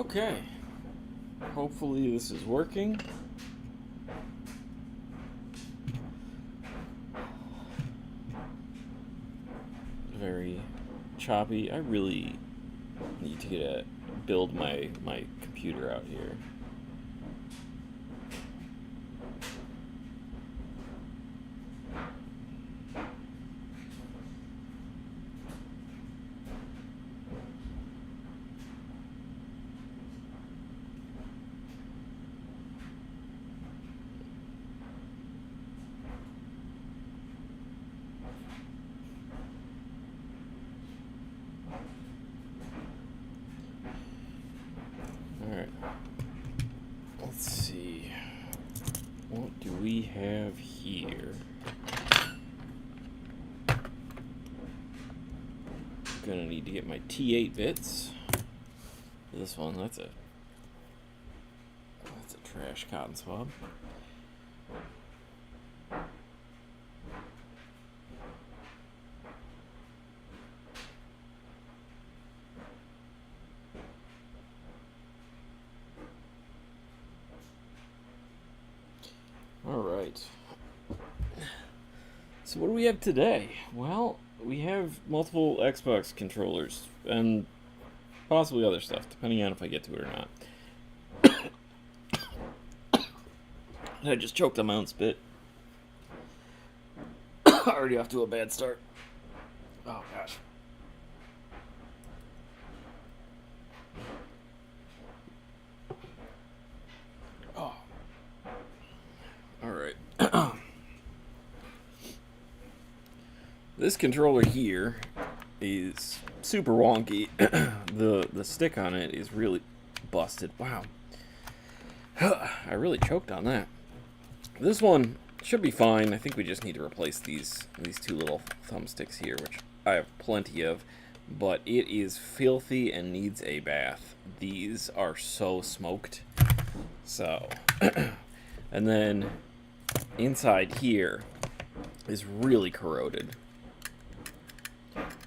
Okay. Hopefully this is working. Very choppy. I really need to build my computer out here. Alright. Let's see. What do we have here? Gonna need to get my T8 bits. This one, that's a trash cotton swab. Alright. So what do we have today? Well, we have multiple Xbox controllers and possibly other stuff, depending on if I get to it or not. I just choked on my own spit. Already off to a bad start. Oh gosh. Oh. Alright. This controller here is super wonky. The stick on it is really busted. Wow. I really choked on that. This one should be fine. I think we just need to replace these two little thumbsticks here, which I have plenty of, but it is filthy and needs a bath. These are so smoked. So, and then inside here is really corroded.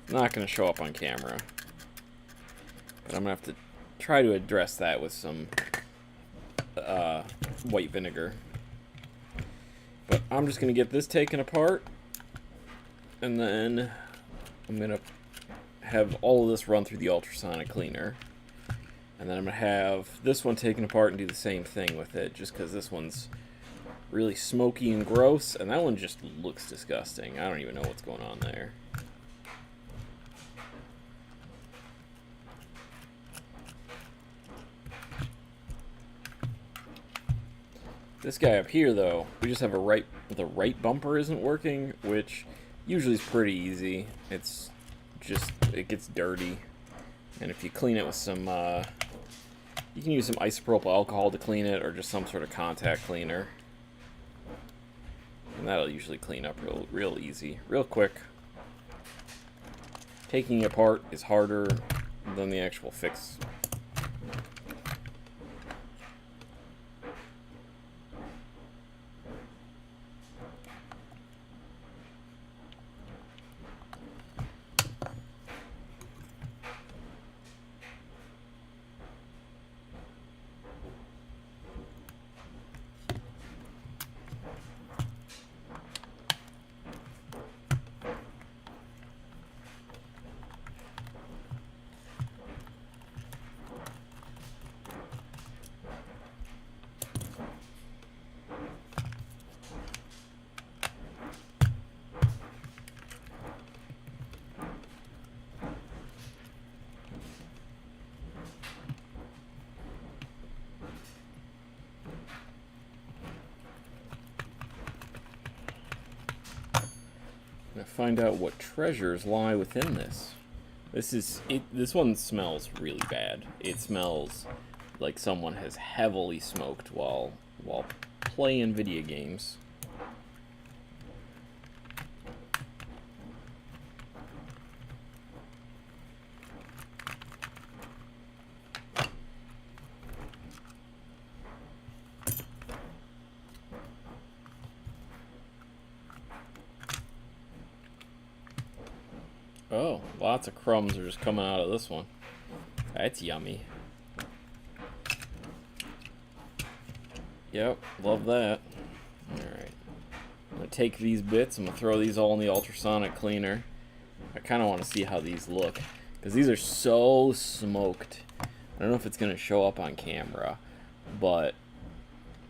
Not going to show up on camera, but I'm going to have to try to address that with some white vinegar. But I'm just going to get this taken apart, and then I'm going to have all of this run through the ultrasonic cleaner. And then I'm going to have this one taken apart and do the same thing with it, just because this one's really smoky and gross, and that one just looks disgusting. I don't even know what's going on there. This guy up here, though, we just have the right bumper isn't working, which usually is pretty easy. It's just, it gets dirty. And if you clean it with some, you can use some isopropyl alcohol to clean it, or just some sort of contact cleaner. And that'll usually clean up real easy, real quick. Taking it apart is harder than the actual fix. Now find out what treasures lie within this. This one smells really bad. It smells like someone has heavily smoked while playing video games. Oh, lots of crumbs are just coming out of this one. That's yummy. Yep, love that. Alright. I'm going to take these bits, I'm going to throw these all in the ultrasonic cleaner. I kind of want to see how these look, because these are so smoked. I don't know if it's going to show up on camera, but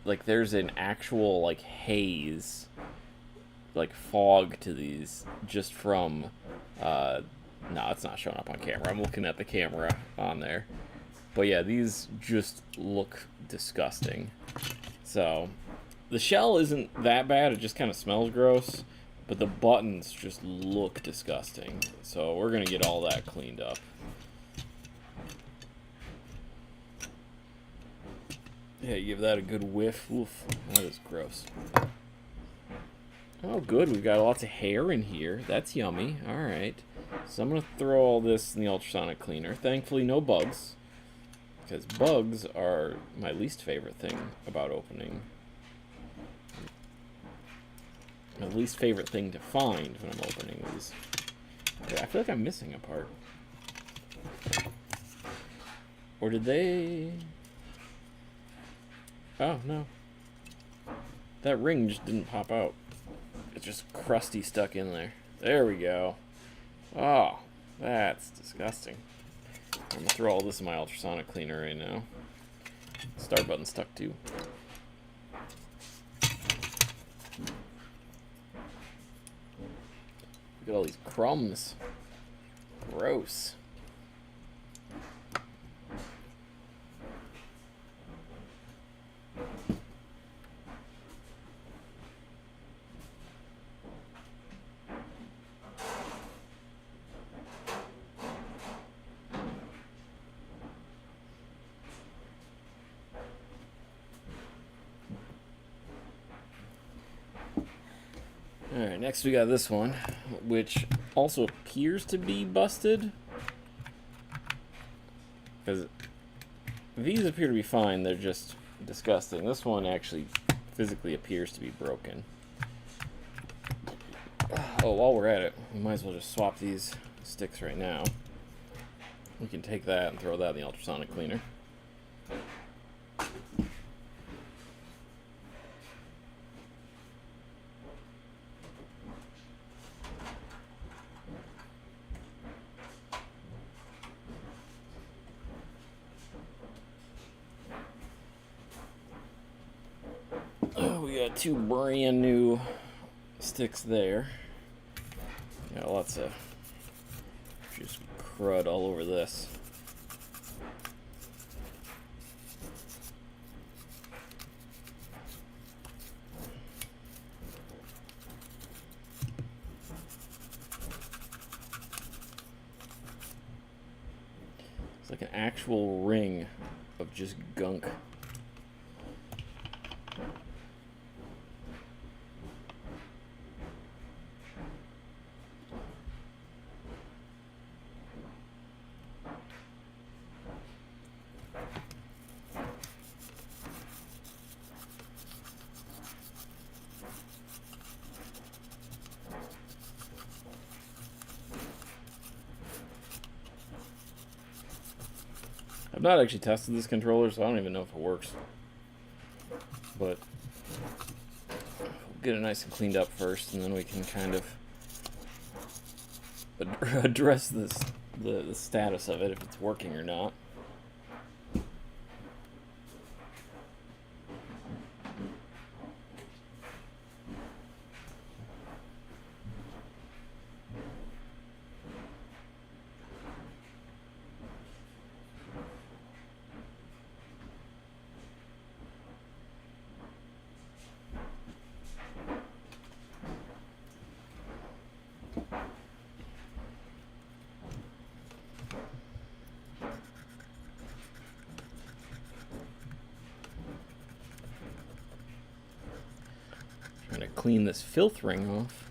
like there's an actual like haze, like fog to these just from no, it's not showing up on camera. I'm looking at the camera on there. But yeah, these just look disgusting. So the shell isn't that bad, it just kind of smells gross, but the buttons just look disgusting. So we're gonna get all that cleaned up. Yeah, give that a good whiff. Oof, that is gross. Oh, good. We've got lots of hair in here. That's yummy. All right. So I'm going to throw all this in the ultrasonic cleaner. Thankfully, no bugs, because bugs are my least favorite thing about opening. My least favorite thing to find when I'm opening these. Okay, I feel like I'm missing a part. Or did they... Oh, no. That ring just didn't pop out. It's just crusty stuck in there. There we go. Oh, that's disgusting. I'm going to throw all this in my ultrasonic cleaner right now. Start button stuck too. Look at all these crumbs. Gross. Alright, next we got this one, which also appears to be busted. Because these appear to be fine, they're just disgusting. This one actually physically appears to be broken. Oh, while we're at it, we might as well just swap these sticks right now. We can take that and throw that in the ultrasonic cleaner. We got two brand new sticks there. Got lots of just crud all over this. It's like an actual ring of just gunk. I've not actually tested this controller, so I don't even know if it works. But we'll get it nice and cleaned up first, and then we can kind of address the status of it, if it's working or not. Trying to clean this filth ring off.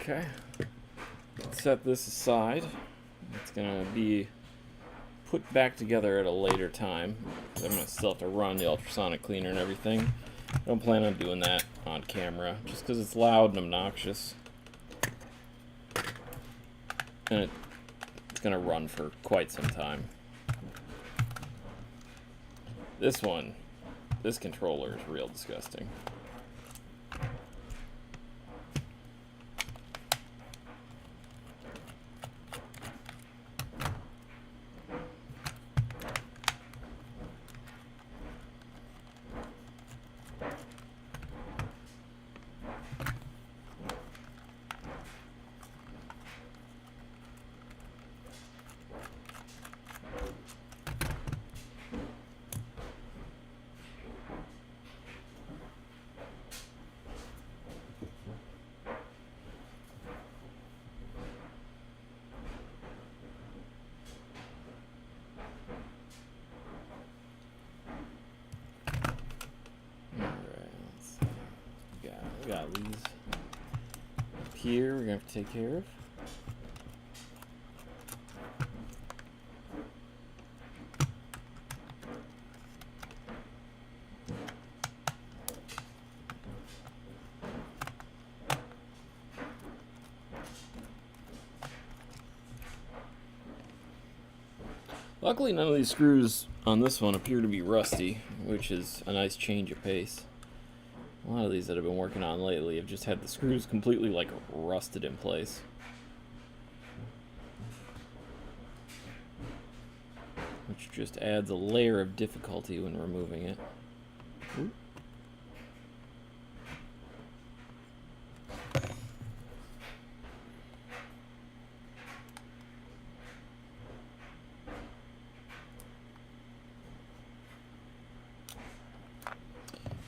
Okay. Set this aside. It's gonna be put back together at a later time. I'm gonna still have to run the ultrasonic cleaner and everything. I don't plan on doing that on camera, just because it's loud and obnoxious. And it's gonna run for quite some time. This controller is real disgusting. We got these up here we're gonna have to take care of. Luckily, none of these screws on this one appear to be rusty, which is a nice change of pace. A lot of these that I've been working on lately have just had the screws completely, like, rusted in place. Which just adds a layer of difficulty when removing it. Ooh.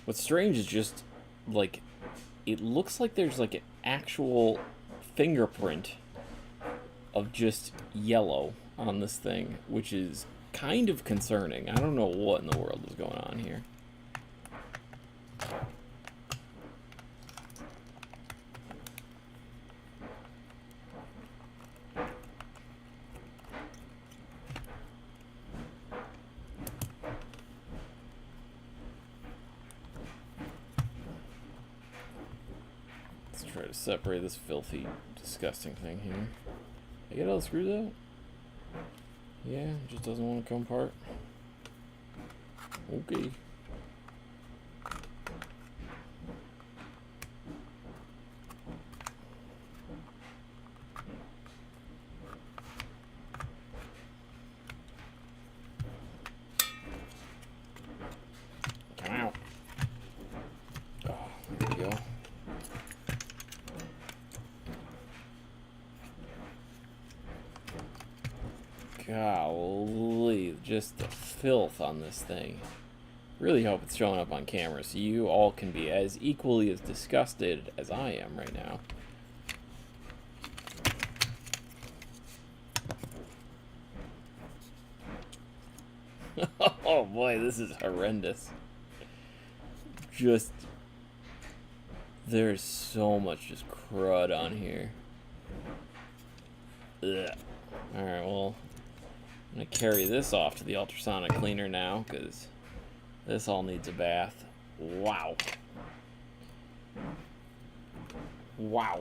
What's strange is just, like, it looks like there's, like, an actual fingerprint of just yellow on this thing, which is kind of concerning. I don't know what in the world is going on here. Try to separate this filthy, disgusting thing here. I get all the screws out? Yeah, it just doesn't want to come apart. Okay. Come out. Oh, there we go. Golly, just the filth on this thing. Really hope it's showing up on camera so you all can be as equally as disgusted as I am right now. Oh boy, this is horrendous. There's so much just crud on here. Ugh. Alright, well, I'm going to carry this off to the ultrasonic cleaner now, because this all needs a bath. Wow. Wow.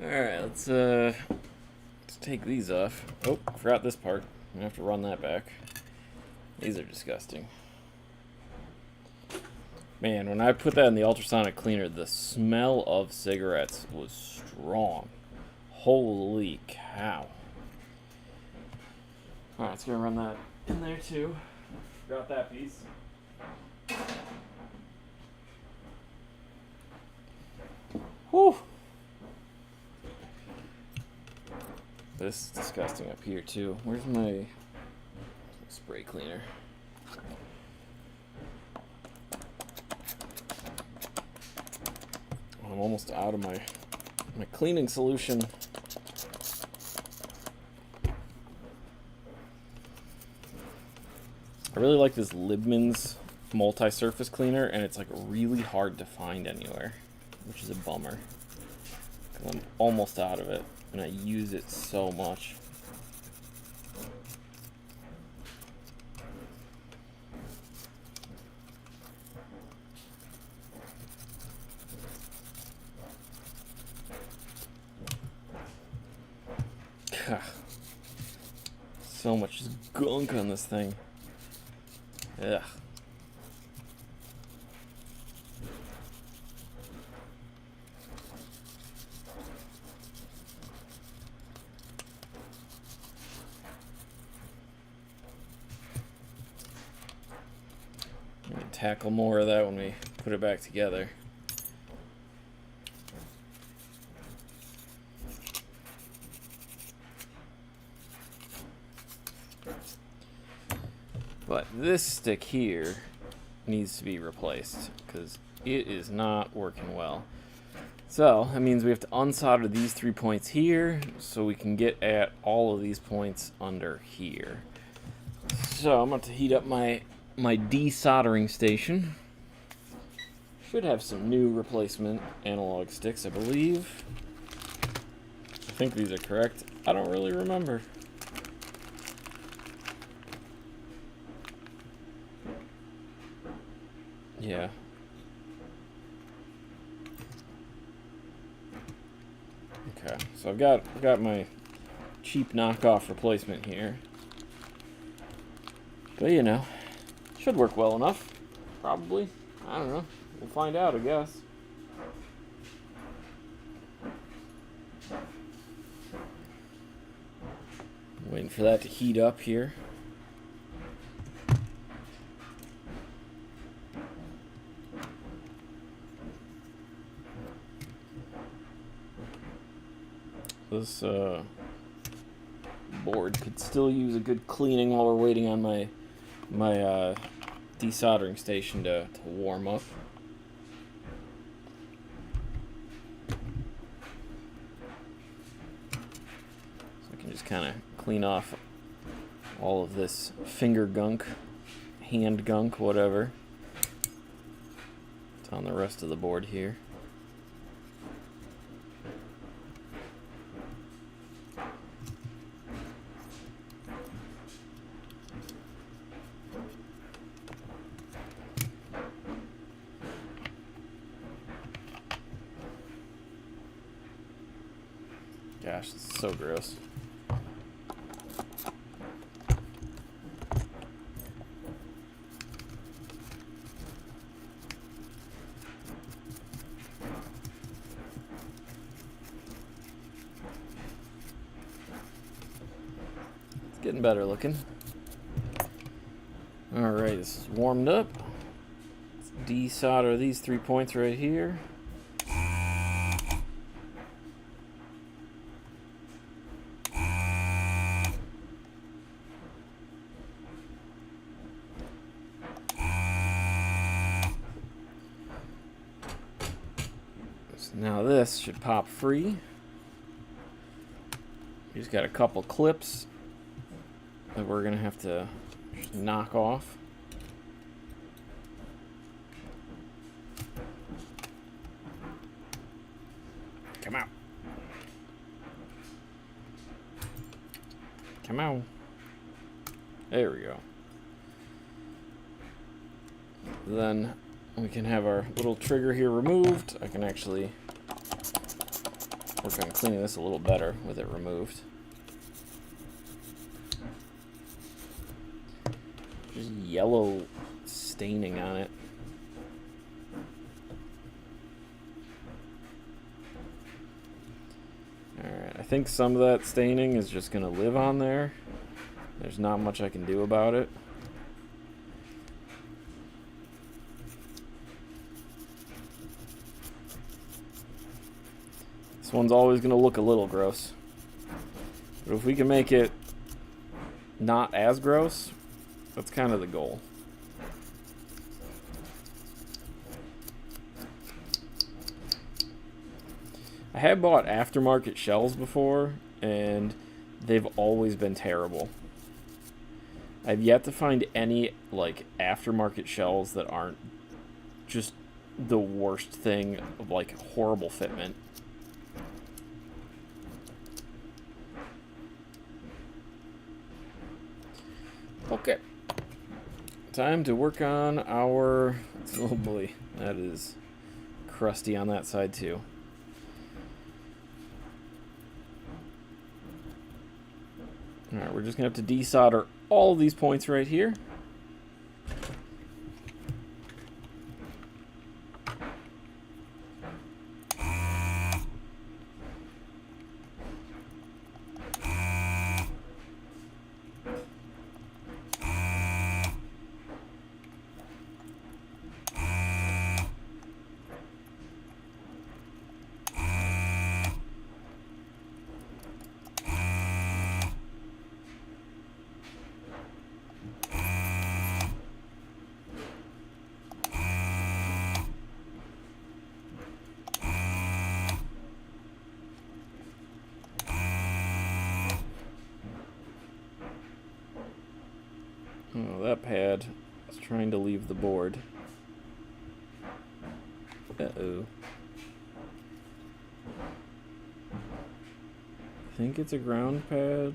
Alright, let's take these off. Oh, forgot this part. I'm gonna have to run that back. These are disgusting. Man, when I put that in the ultrasonic cleaner, the smell of cigarettes was strong. Holy cow. Alright, it's gonna run that in there too. Forgot that piece. Whew. This is disgusting up here too. Where's my spray cleaner? I'm almost out of my cleaning solution. I really like this Libman's multi-surface cleaner, and it's like really hard to find anywhere, which is a bummer. 'Cause I'm almost out of it, and I use it so much. So much gunk on this thing. Ugh. We can tackle more of that when we put it back together. But this stick here needs to be replaced because it is not working well. So that means we have to unsolder these 3 points here so we can get at all of these points under here. So I'm going to heat up my desoldering station. Should have some new replacement analog sticks, I believe. I think these are correct. I don't really remember. Yeah. Okay, so I've got my cheap knockoff replacement here. But you know, should work well enough. Probably. I don't know. We'll find out, I guess. Waiting for that to heat up here. This board could still use a good cleaning while we're waiting on my desoldering station to warm up. So I can just kind of clean off all of this finger gunk, hand gunk, whatever. It's on the rest of the board here. Gosh, it's so gross. It's getting better looking. Alright, this is warmed up. Let's desolder these 3 points right here. Now this should pop free. We just got a couple clips that we're gonna have to knock off. Come out. Come on. There we go. Then we can have our little trigger here removed. I can actually work on cleaning this a little better with it removed. There's yellow staining on it. Alright, I think some of that staining is just going to live on there. There's not much I can do about it. This one's always going to look a little gross. But if we can make it not as gross, that's kind of the goal. I have bought aftermarket shells before, and they've always been terrible. I've yet to find any, like, aftermarket shells that aren't just the worst thing of, like, horrible fitment. Okay. Time to work on our... Oh boy, that is crusty on that side too. Alright, we're just going to have to desolder all of these points right here. Oh, that pad is trying to leave the board. Uh-oh. I think it's a ground pad.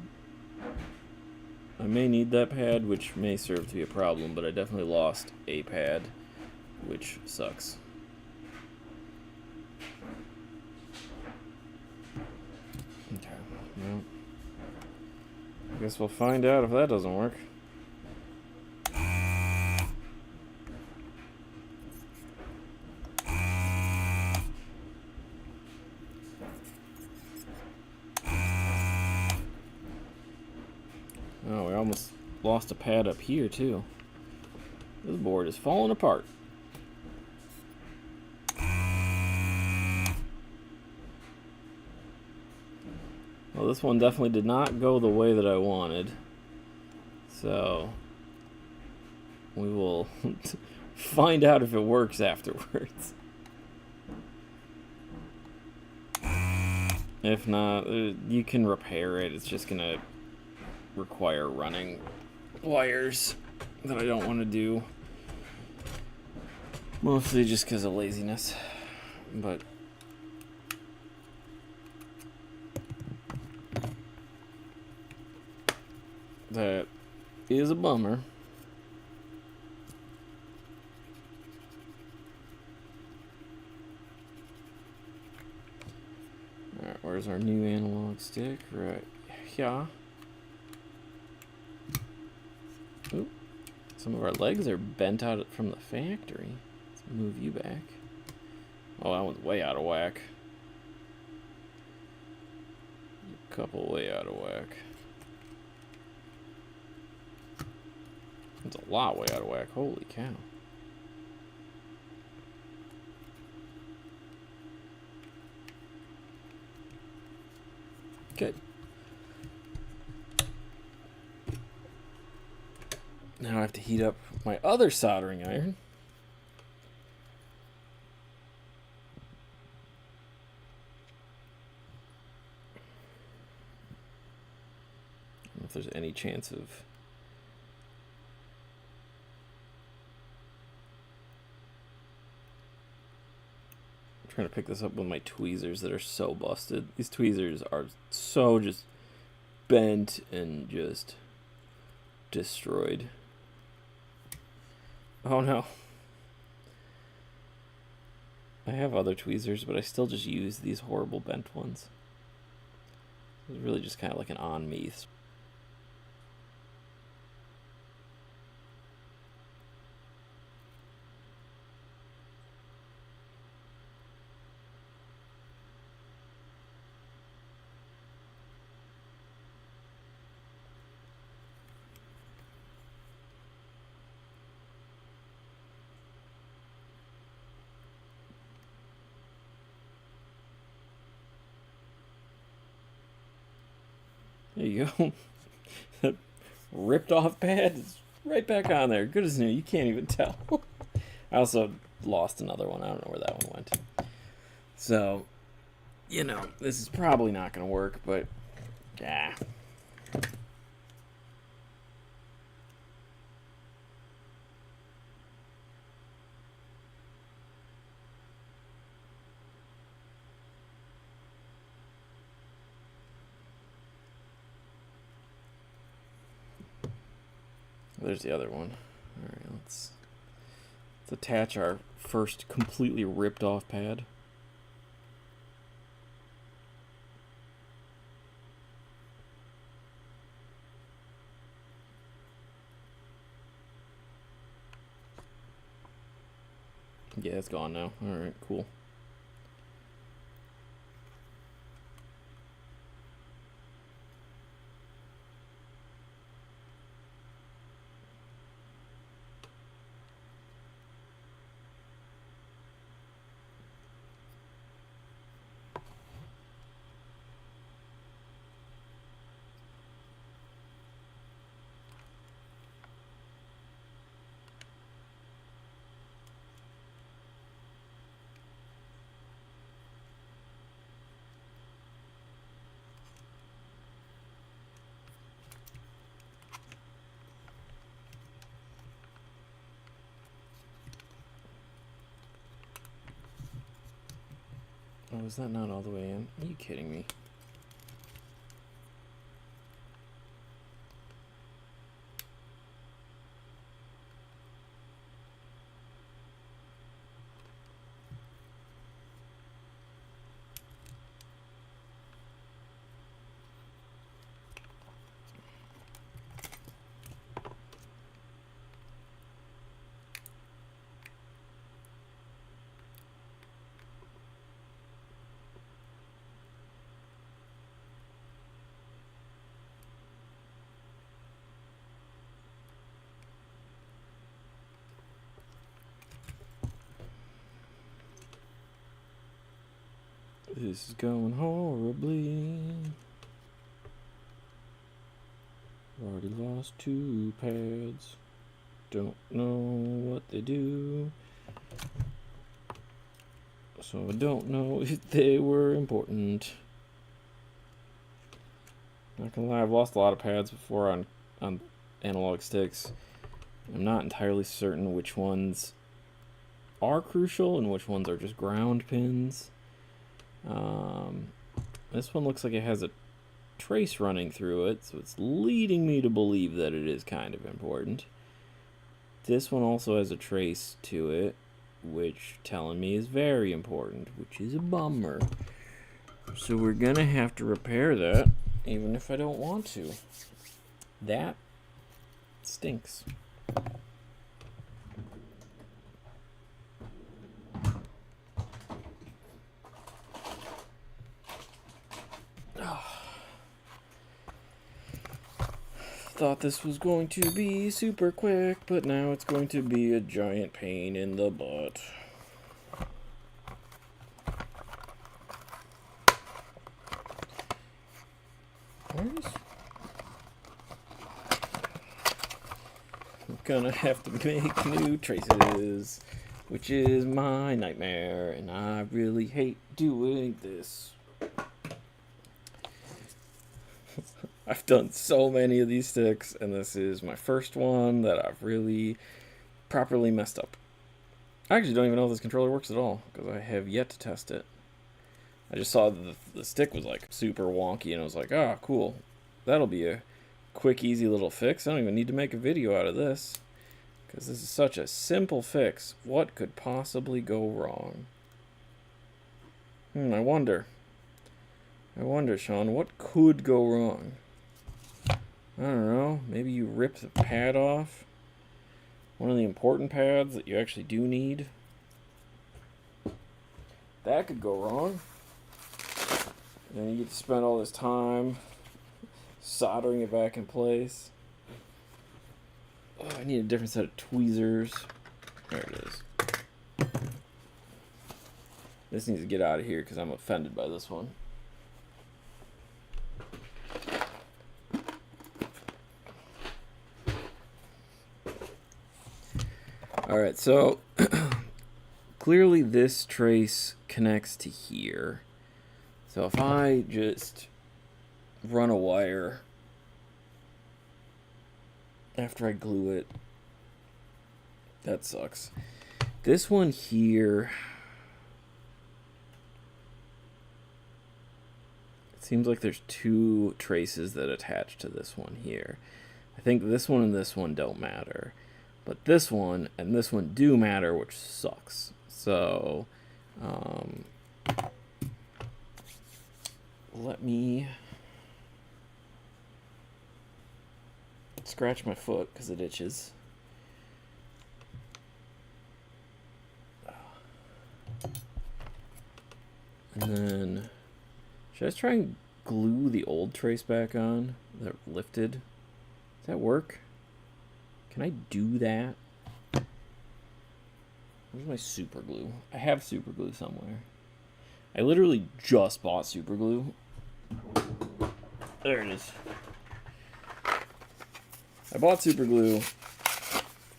I may need that pad, which may serve to be a problem, but I definitely lost a pad, which sucks. Okay, well, I guess we'll find out if that doesn't work. Oh, we almost lost a pad up here, too. This board is falling apart. Well, this one definitely did not go the way that I wanted. So, we will find out if it works afterwards. If not, you can repair it. It's just going to require running wires that I don't want to do. Mostly just because of laziness. But that is a bummer. Alright, where's our new analog stick? Right here. Oop. Some of our legs are bent out from the factory. Let's move you back. Oh, that one's way out of whack. A couple way out of whack. That's a lot way out of whack. Holy cow. Good. Now I have to heat up my other soldering iron. I don't know if there's any chance of... I'm trying to pick this up with my tweezers that are so busted. These tweezers are so just bent and just destroyed. Oh no. I have other tweezers, but I still just use these horrible bent ones. It's really just kind of like an on-me. There you go. That ripped off pad is right back on there. Good as new. You can't even tell. I also lost another one. I don't know where that one went. So, you know, this is probably not going to work, but yeah. There's the other one. All right, let's attach our first completely ripped off pad. Yeah, it's gone now. All right, cool. Oh, is that not all the way in? Are you kidding me? This is going horribly. Already lost 2 pads. Don't know what they do. So I don't know if they were important. Not gonna lie, I've lost a lot of pads before on analog sticks. I'm not entirely certain which ones are crucial and which ones are just ground pins. This one looks like it has a trace running through it, so it's leading me to believe that it is kind of important. This one also has a trace to it, which telling me is very important, which is a bummer. So we're gonna have to repair that, even if I don't want to. That stinks. Thought this was going to be super quick, but now it's going to be a giant pain in the butt. I'm gonna have to make new traces, which is my nightmare, and I really hate doing this. I've done so many of these sticks, and this is my first one that I've really properly messed up. I actually don't even know if this controller works at all, because I have yet to test it. I just saw the stick was like super wonky, and I was like, oh, cool. That'll be a quick, easy little fix. I don't even need to make a video out of this, because this is such a simple fix. What could possibly go wrong? I wonder. I wonder, Shawn, what could go wrong? I don't know. Maybe you rip the pad off. One of the important pads that you actually do need. That could go wrong. And then you get to spend all this time soldering it back in place. Oh, I need a different set of tweezers. There it is. This needs to get out of here because I'm offended by this one. Alright, so clearly this trace connects to here. So if I just run a wire after I glue it, that sucks. This one here, it seems like there's two traces that attach to this one here. I think this one and this one don't matter. But this one and this one do matter, which sucks. So, let me scratch my foot because it itches. And then, should I just try and glue the old trace back on that lifted? Does that work? Can I do that? Where's my super glue? I have super glue somewhere. I literally just bought super glue. There it is. I bought super glue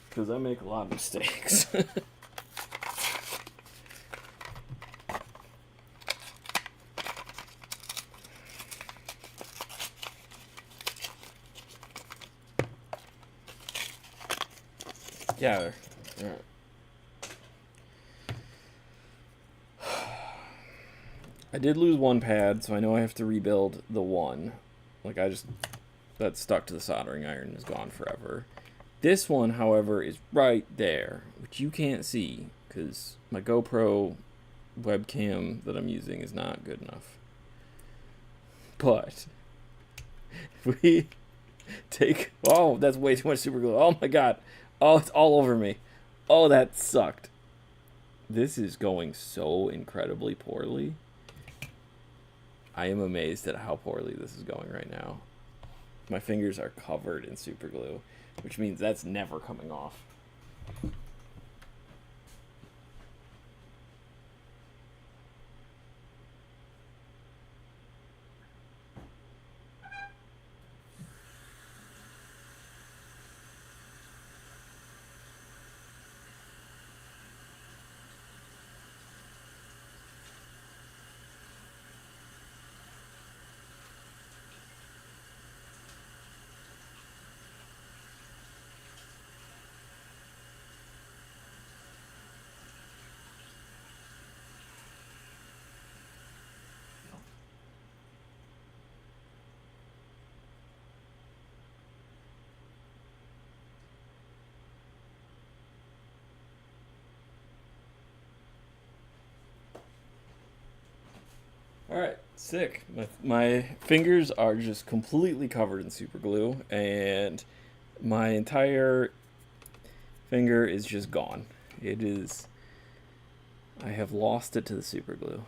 because I make a lot of mistakes. Yeah. All right. I did lose one pad, so I know I have to rebuild the one. Like, that's stuck to the soldering iron and is gone forever. This one, however, is right there, which you can't see because my GoPro webcam that I'm using is not good enough. But if we take... Oh, that's way too much super glue. Oh, my God. Oh, it's all over me. Oh, that sucked. This is going so incredibly poorly. I am amazed at how poorly this is going right now. My fingers are covered in super glue, which means that's never coming off. Alright, sick. My fingers are just completely covered in super glue, and my entire finger is just gone. It is... I have lost it to the super glue.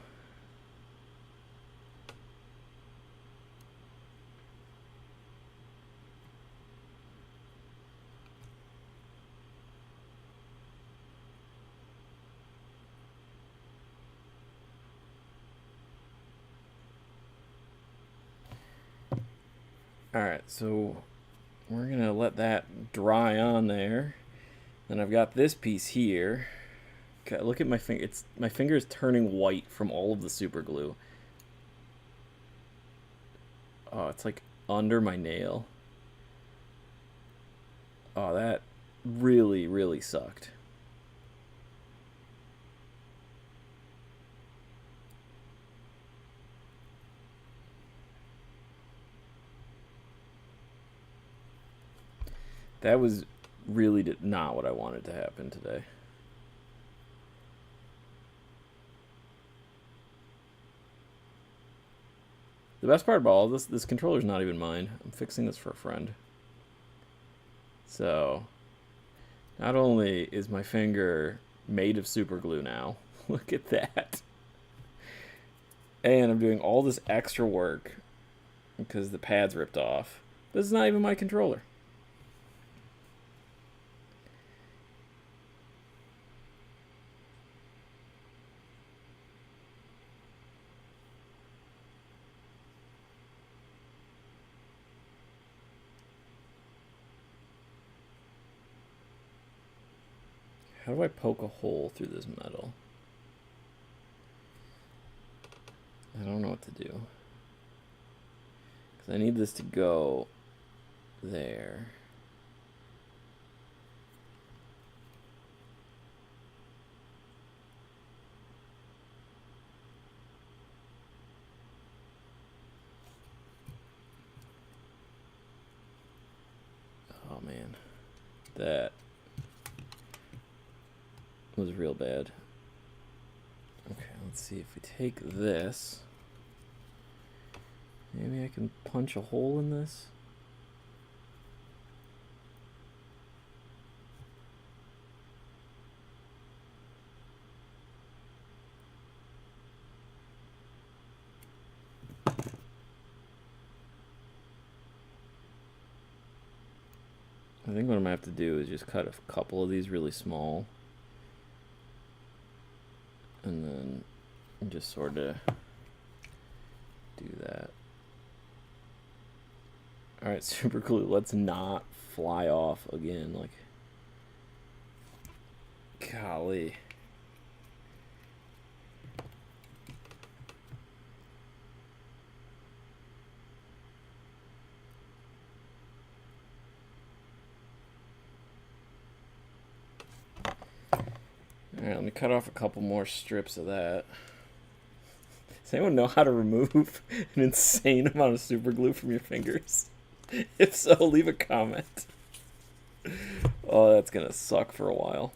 Alright, so we're going to let that dry on there. Then I've got this piece here. Okay, look at my finger. My finger is turning white from all of the super glue. Oh, it's like under my nail. Oh, that really, really sucked. That was really not what I wanted to happen today. best part about all this controller's not even mine. I'm fixing this for a friend. So, not only is my finger made of super glue now, look at that. And I'm doing all this extra work because the pad's ripped off. This is not even my controller. How do I poke a hole through this metal? I don't know what to do. Because I need this to go there. Oh man, that was real bad. Okay, let's see if we take this. Maybe I can punch a hole in this. I think what I'm gonna have to do is just cut a couple of these really small. And then just sort of do that. Alright, super glue. Let's not fly off again. Like, golly. Alright, let me cut off a couple more strips of that. Does anyone know how to remove an insane amount of super glue from your fingers? If so, leave a comment. Oh, that's gonna suck for a while.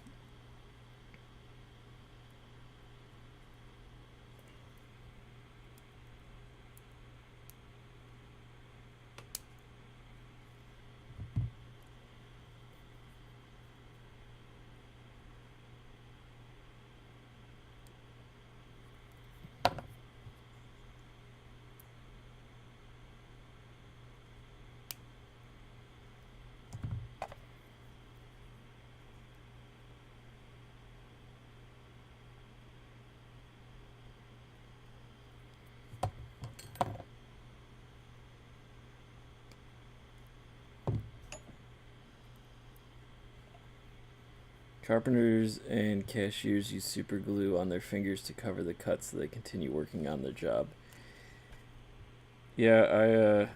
Carpenters and cashiers use super glue on their fingers to cover the cuts so they continue working on their job. Yeah,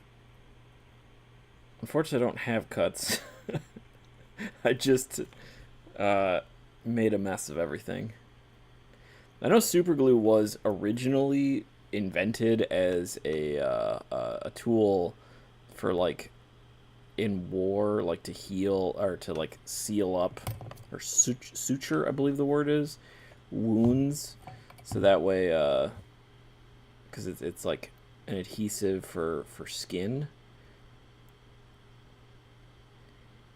unfortunately I don't have cuts. I just made a mess of everything. I know super glue was originally invented as a tool for, like, in war, like to heal or to like seal up or suture, I believe the word is, wounds, so that way because it's like an adhesive for skin,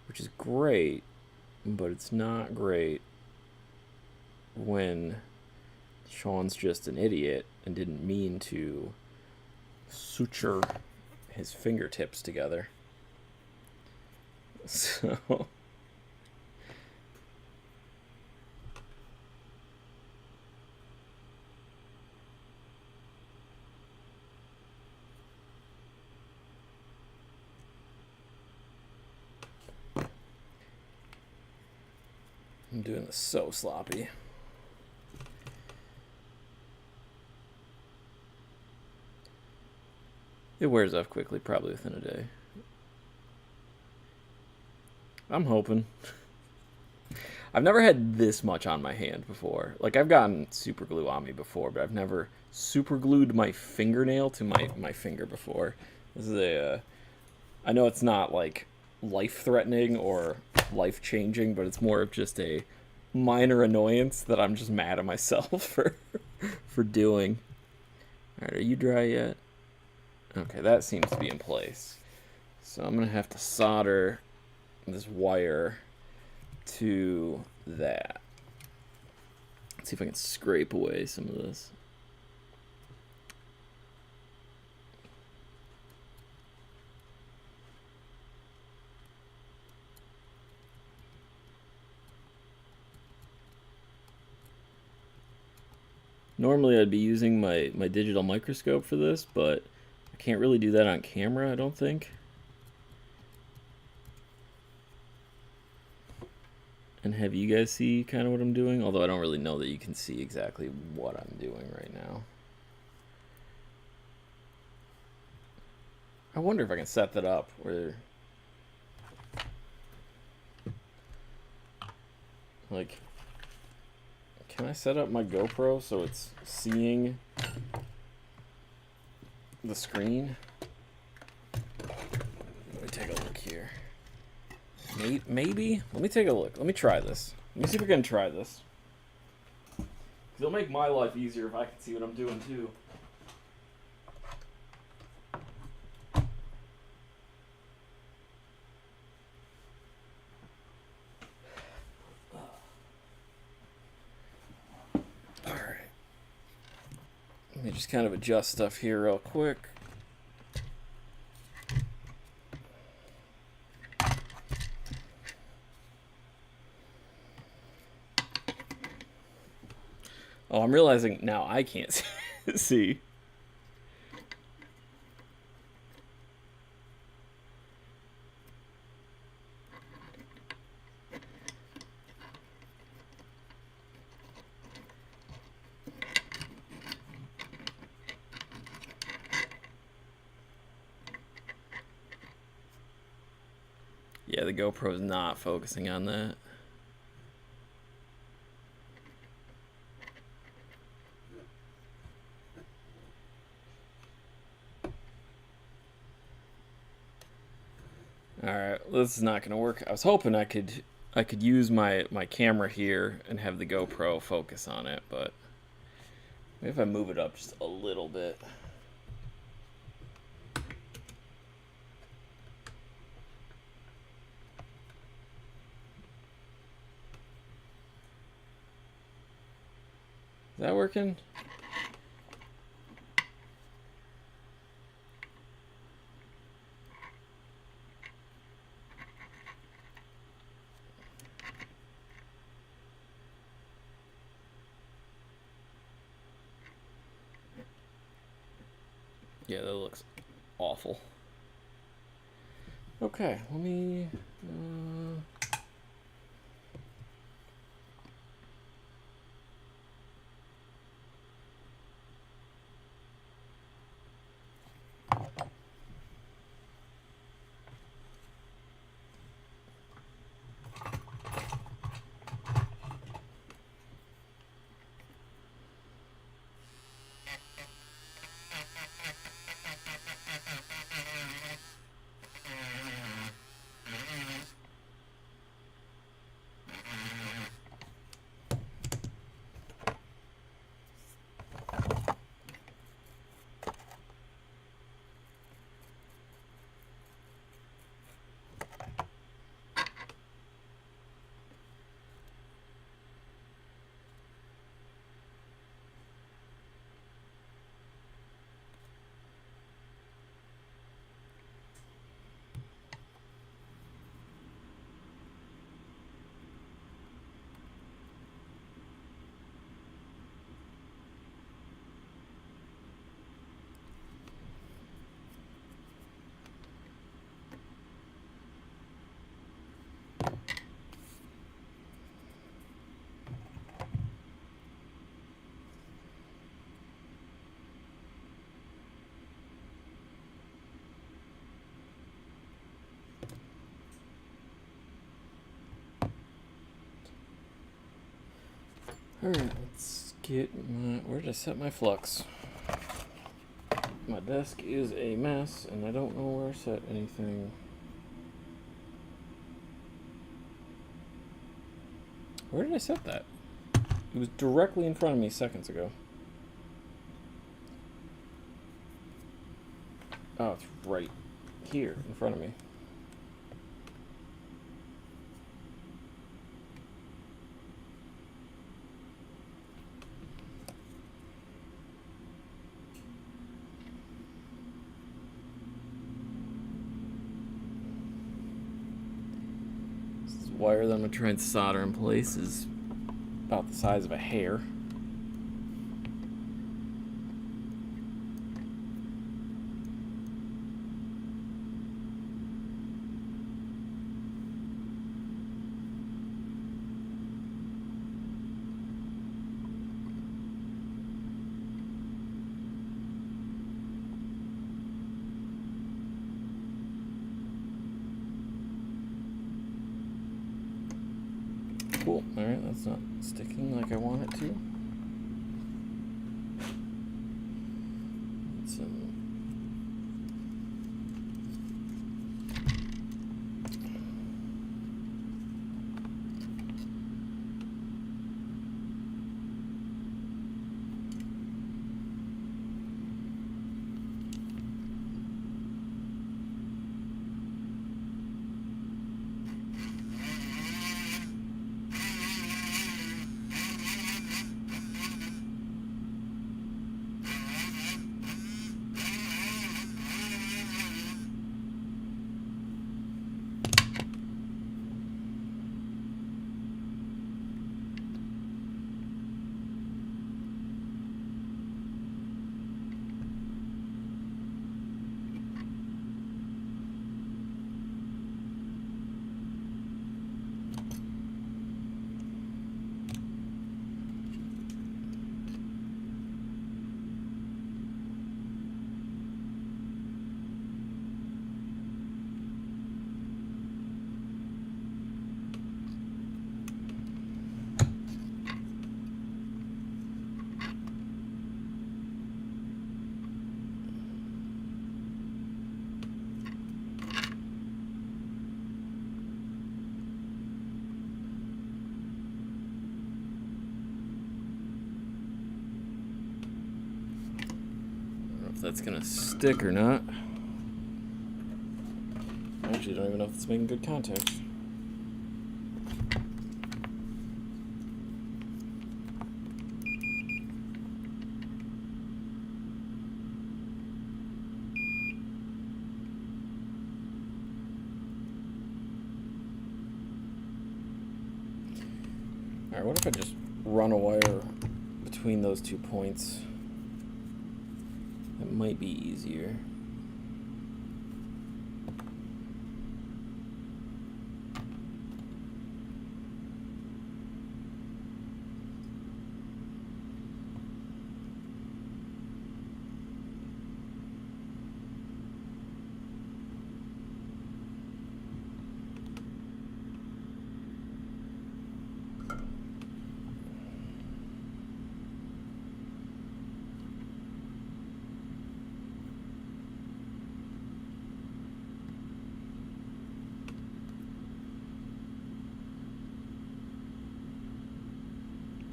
which is great, but it's not great when Shawn's just an idiot and didn't mean to suture his fingertips together. So I'm doing this so sloppy. It wears off quickly, probably within a day. I'm hoping. I've never had this much on my hand before. Like, I've gotten super glue on me before, but I've never super glued my fingernail to my finger before. This is I know it's not, like, life-threatening or life-changing, but it's more of just a minor annoyance that I'm just mad at myself for doing. Alright, are you dry yet? Okay, that seems to be in place. So I'm going to have to solder this wire to that. Let's see if I can scrape away some of this. Normally I'd be using my digital microscope for this, but I can't really do that on camera, I don't think. And have you guys see kind of what I'm doing? Although I don't really know that you can see exactly what I'm doing right now. I wonder if I can set that up where, like, can I set up my GoPro so it's seeing the screen? Let me take a look here. Maybe? Let me take a look. Let me try this. Let me see if we can try this. It'll make my life easier if I can see what I'm doing too. Alright. Let me just kind of adjust stuff here real quick. Oh, I'm realizing now I can't see. Yeah, the GoPro's not focusing on that. Alright, this is not gonna work. I was hoping I could use my camera here and have the GoPro focus on it, but maybe if I move it up just a little bit. Is that working? Yeah, that looks awful. Okay, let me... Alright, let's get my... Where did I set my flux? My desk is a mess, and I don't know where I set anything. Where did I set that? It was directly in front of me seconds ago. Oh, it's right here in front of me. This wire that I'm going to try and solder in place is about the size of a hair. Cool. Alright, that's not sticking like I want it to. It's that's gonna stick or not. I actually don't even know if it's making good contact. Alright, what if I just run a wire between those 2 points? That might be easier.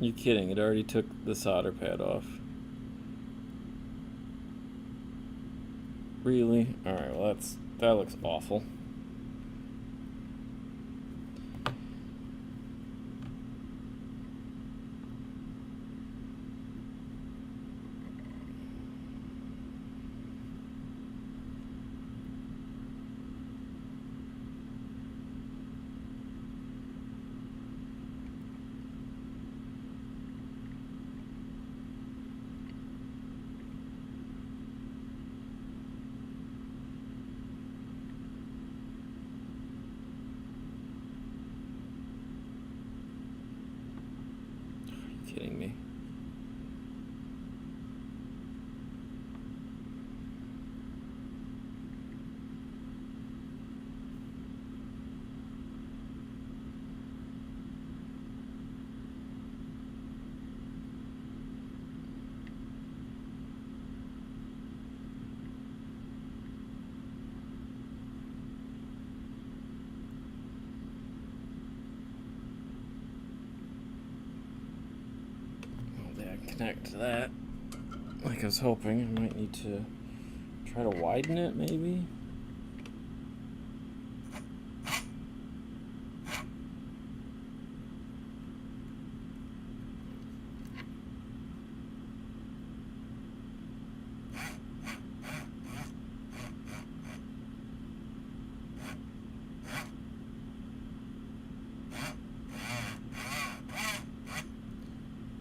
You're kidding, it already took the solder pad off. Really? Alright, well that looks awful. Kidding me. Connect to that like I was hoping. I might need to try Try to widen it, maybe?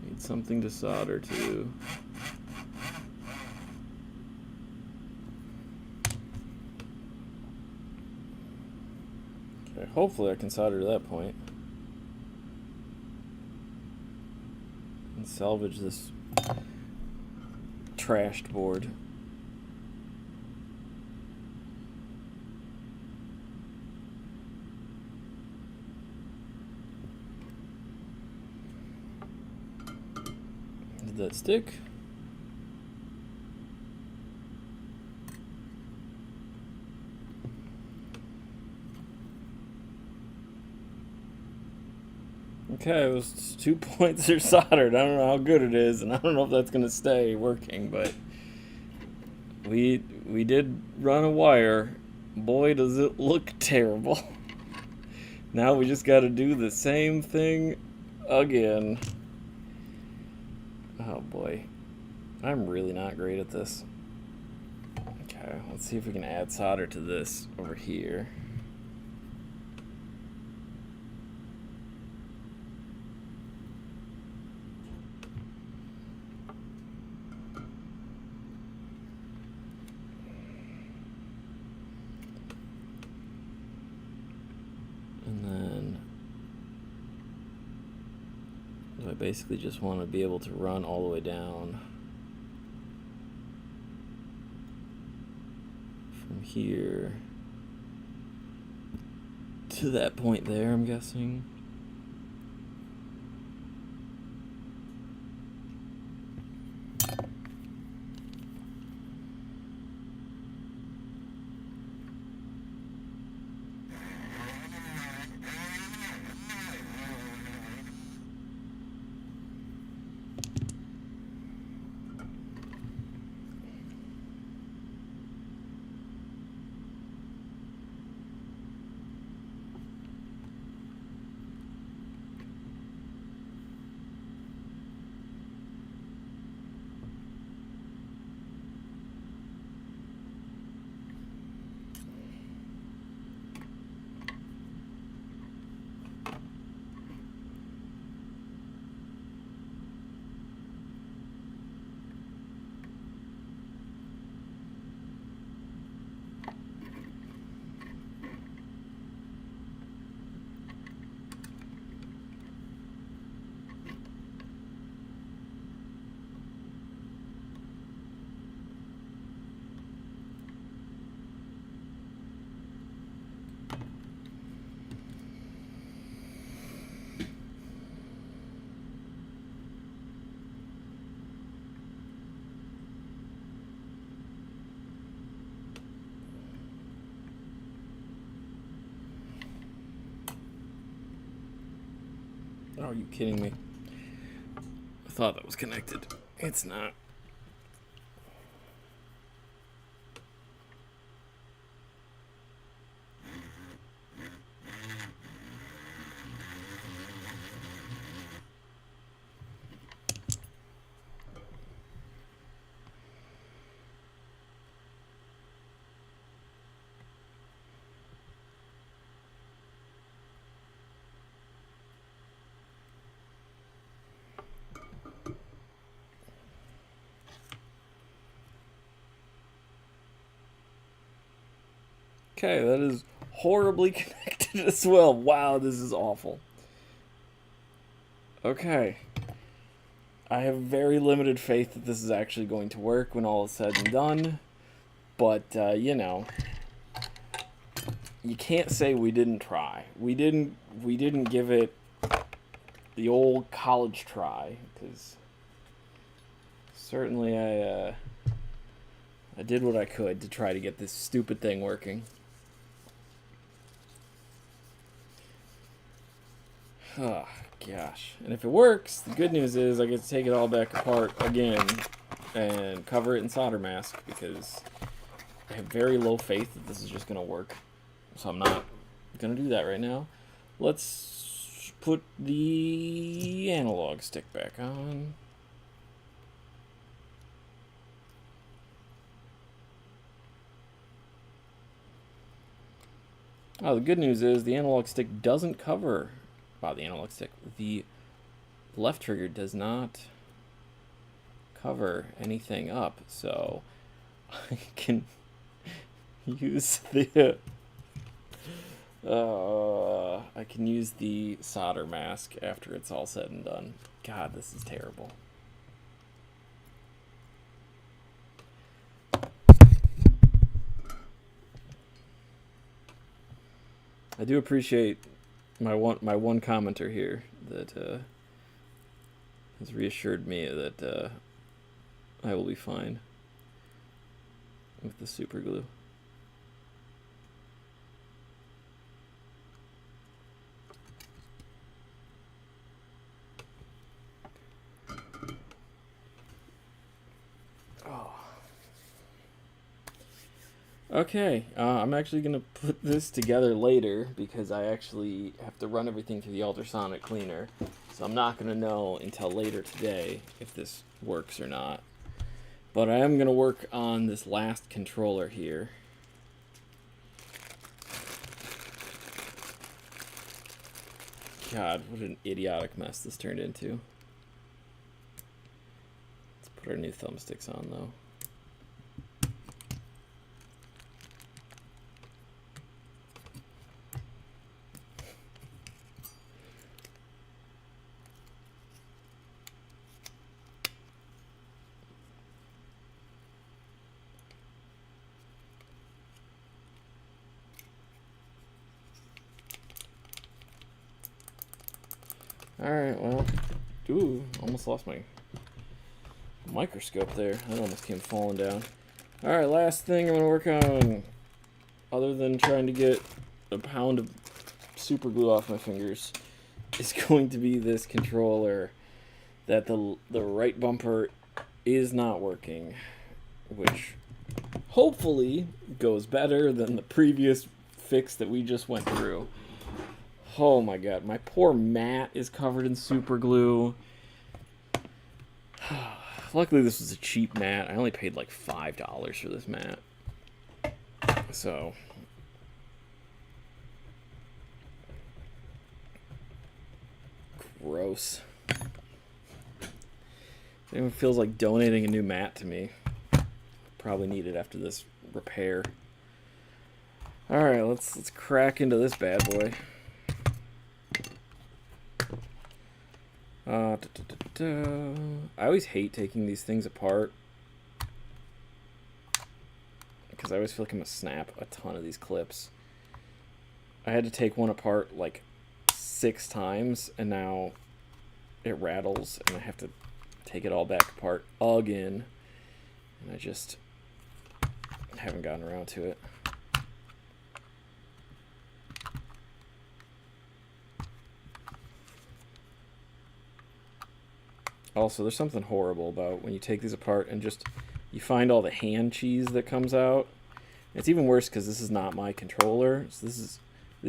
Need something to solder to. Okay, hopefully I can solder to that point. And salvage this trashed board. Did that stick? Okay, it was 2 points are soldered. I don't know how good it is, and I don't know if that's gonna stay working, but we did run a wire. Boy, does it look terrible. Now we just gotta do the same thing again. Oh boy. I'm really not great at this. Okay, let's see if we can add solder to this over here. And then I basically just want to be able to run all the way down from here to that point there, I'm guessing. Oh, are you kidding me? I thought that was connected. It's not. Okay, that is horribly connected as well. Wow, this is awful. Okay. I have very limited faith that this is actually going to work when all is said and done. But, you know, you can't say we didn't try. We didn't give it the old college try, because certainly I did what I could to try to get this stupid thing working. Oh, gosh. And if it works, the good news is I get to take it all back apart again and cover it in solder mask, because I have very low faith that this is just going to work. So I'm not going to do that right now. Let's put the analog stick back on. Oh, the good news is the analog stick doesn't cover... Wow, the analog stick. The left trigger does not cover anything up, so I can use the... I can use the solder mask after it's all said and done. God, this is terrible. I do appreciate my one commenter here that has reassured me that I will be fine with the super glue. Okay, I'm actually going to put this together later because I actually have to run everything through the ultrasonic cleaner. So I'm not going to know until later today if this works or not. But I am going to work on this last controller here. God, what an idiotic mess this turned into. Let's put our new thumbsticks on though. Alright, well, ooh, almost lost my microscope there. That almost came falling down. Alright, last thing I'm going to work on, other than trying to get a pound of super glue off my fingers, is going to be this controller that the right bumper is not working, which hopefully goes better than the previous fix that we just went through. Oh my god, my poor mat is covered in super glue. Luckily this was a cheap mat. I only paid like $5 for this mat. So gross. Anyone feels like donating a new mat to me, probably need it after this repair. Alright, let's crack into this bad boy. I always hate taking these things apart because I always feel like I'm gonna snap a ton of these clips. I had to take one apart like 6 times and now it rattles and I have to take it all back apart again, and I just haven't gotten around to it. Also, there's something horrible about when you take these apart and just you find all the hand cheese that comes out. It's even worse because this is not my controller. So this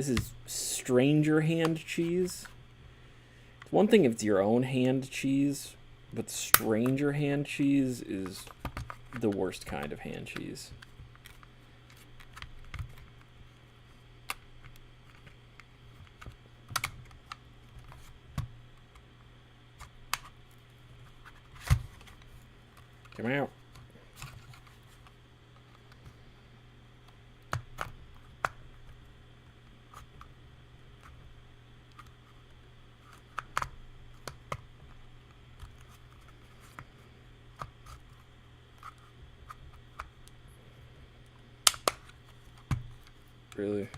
is stranger hand cheese. It's one thing if it's your own hand cheese, but stranger hand cheese is the worst kind of hand cheese. Come out. Really?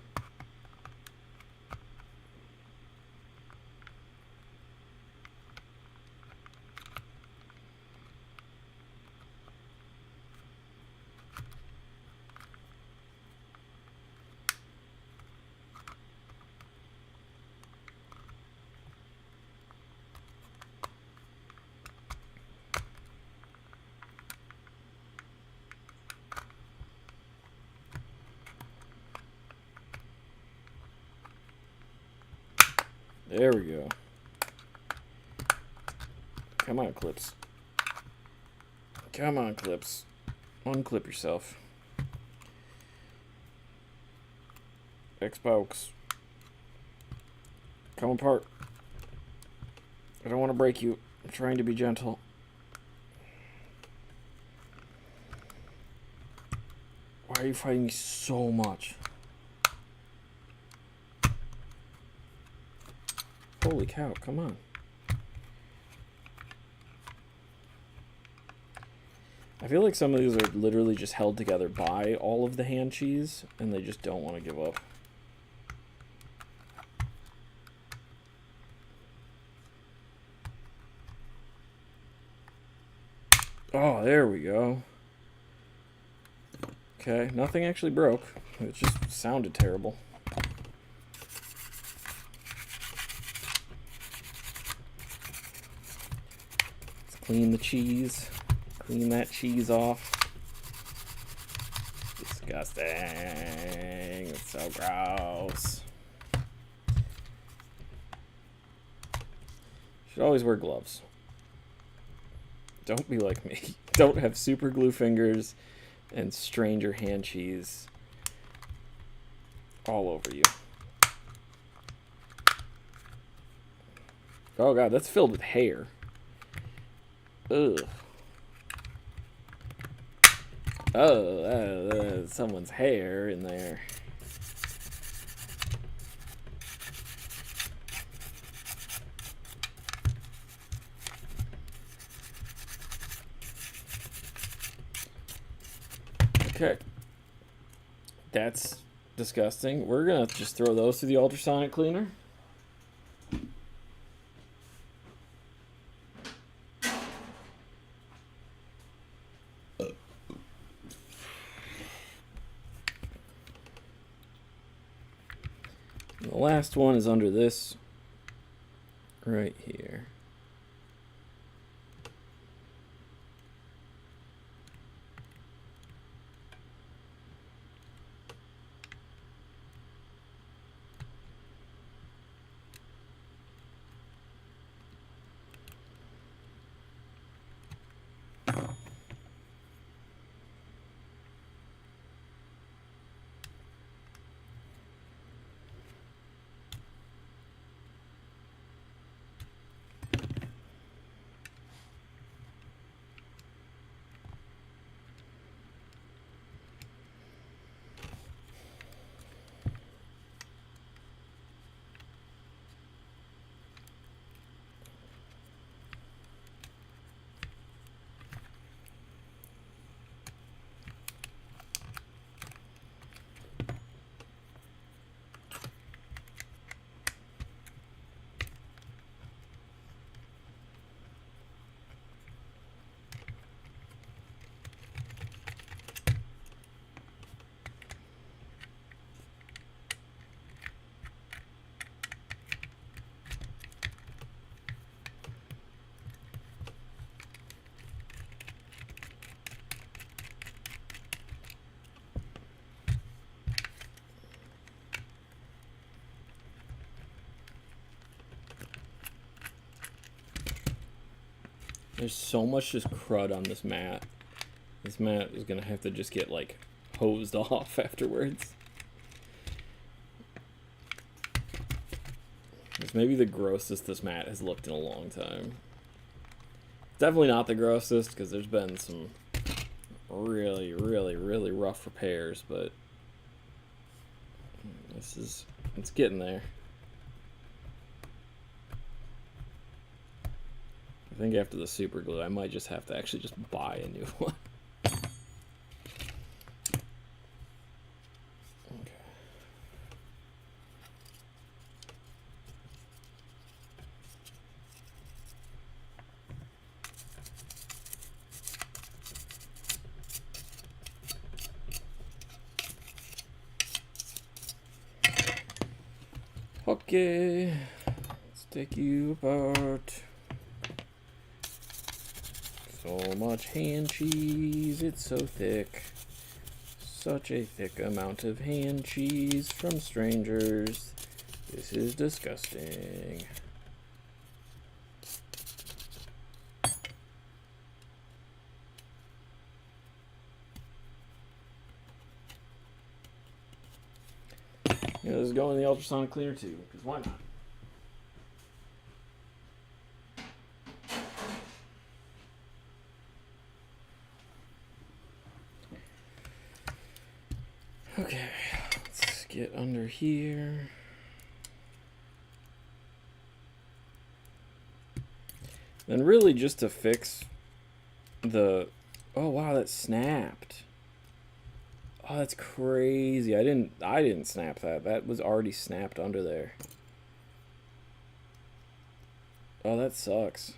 There we go. Come on, clips. Come on, clips. Unclip yourself. Xbox. Come apart. I don't want to break you. I'm trying to be gentle. Why are you fighting me so much? Holy cow, come on. I feel like some of these are literally just held together by all of the hand cheese, and they just don't want to give up. Oh, there we go. Okay, nothing actually broke. It just sounded terrible. Let's clean the cheese. Clean that cheese off. Disgusting. It's so gross. Should always wear gloves. Don't be like me. Don't have super glue fingers and stranger hand cheese all over you. Oh god, that's filled with hair. Ugh. Oh, someone's hair in there. Okay. That's disgusting. We're gonna just throw those through the ultrasonic cleaner. The last one is under this right here. There's so much just crud on this mat. This mat is gonna have to just get like hosed off afterwards. It's maybe the grossest this mat has looked in a long time. Definitely not the grossest because there's been some really, really, really rough repairs, but it's getting there. I think after the super glue, I might just have to actually just buy a new one. Okay, let's take you apart. So much hand cheese, it's so thick. Such a thick amount of hand cheese from strangers This is disgusting. Yeah, this is going in the ultrasonic cleaner too, because why not? Okay, let's get under here. Then really just to fix the... Oh wow, that snapped. Oh, that's crazy. I didn't snap that. That was already snapped under there. Oh, that sucks.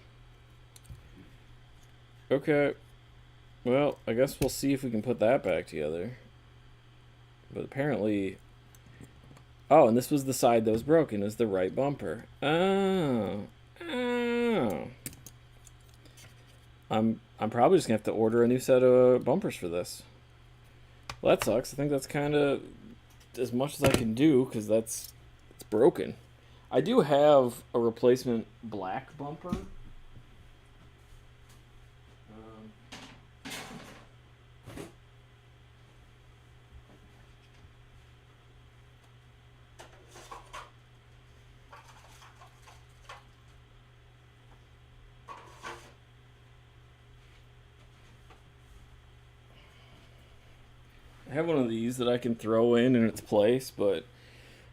Okay. Well, I guess we'll see if we can put that back together. But apparently... Oh, and this was the side that was broken, is the right bumper. Oh. Oh. I'm probably just gonna have to order a new set of bumpers for this. Well, that sucks. I think that's kind of as much as I can do because it's broken. I do have a replacement black bumper. I have one of these that I can throw in its place, but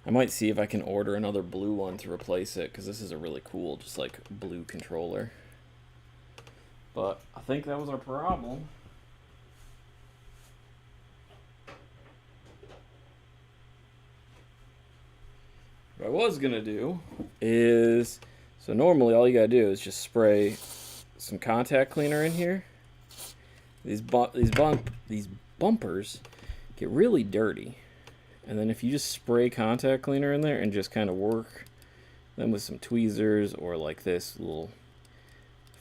I might see if I can order another blue one to replace it, because this is a really cool, just like blue controller. But I think that was our problem. What I was gonna do is, so normally all you gotta do is just spray some contact cleaner in here. These bumpers get really dirty, and then if you just spray contact cleaner in there and just kind of work them with some tweezers or like this little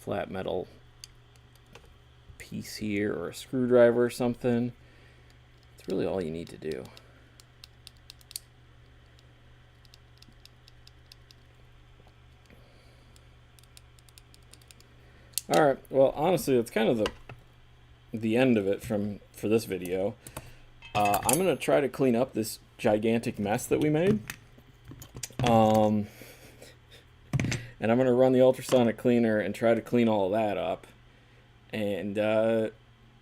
flat metal piece here or a screwdriver or something, it's really all you need to do. Alright, well honestly that's kind of the end of it for this video. I'm going to try to clean up this gigantic mess that we made. And I'm going to run the ultrasonic cleaner and try to clean all of that up. And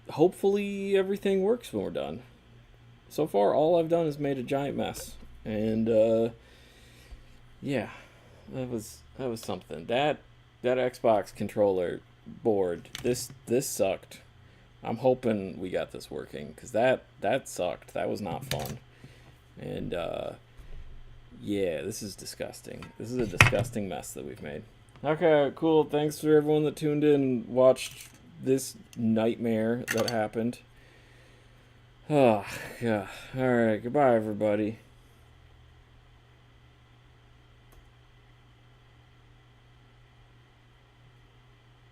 hopefully everything works when we're done. So far, all I've done is made a giant mess. And yeah, that was something. That Xbox controller board, this sucked. I'm hoping we got this working, because that sucked. That was not fun. And yeah, this is disgusting. This is a disgusting mess that we've made. Okay, cool. Thanks for everyone that tuned in and watched this nightmare that happened. Oh, yeah. Alright, goodbye everybody.